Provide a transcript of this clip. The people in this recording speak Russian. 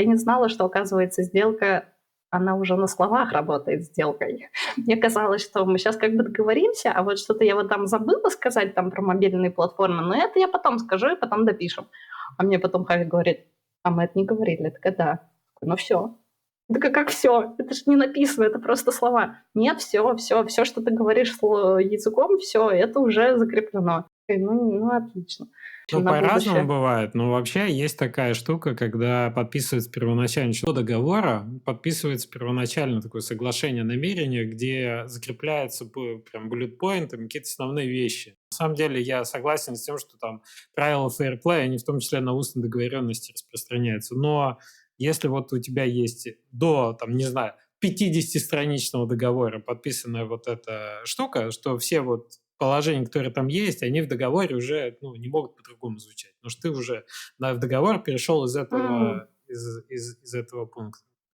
Я не знала, что, оказывается, сделка, она уже на словах работает сделкой. Мне казалось, что мы сейчас как бы договоримся, а вот что-то я вот там забыла сказать там про мобильные платформы, но это я потом скажу и потом допишем. А мне потом Хави говорит: а мы это не говорили. Я такая: да. Ну все. Так как все? Это же не написано, это просто слова. Нет, все, что ты говоришь языком, все, это уже закреплено. Ну отлично. В общем, Ну, на по-разному будущее. бывает, но вообще есть такая штука, когда подписывается первоначально до договора, подписывается первоначально такое соглашение о намерениях, где закрепляются прям буллет-поинтами какие-то основные вещи. На самом деле я согласен с тем, что там правила fair play, они в том числе на устной договоренности распространяются. Но если вот у тебя есть до, там, не знаю, 50-страничного договора подписанная вот эта штука, что все вот положения, которые там есть, они в договоре уже не могут по-другому звучать. Потому что ты уже в договор перешел из М. этого пункта.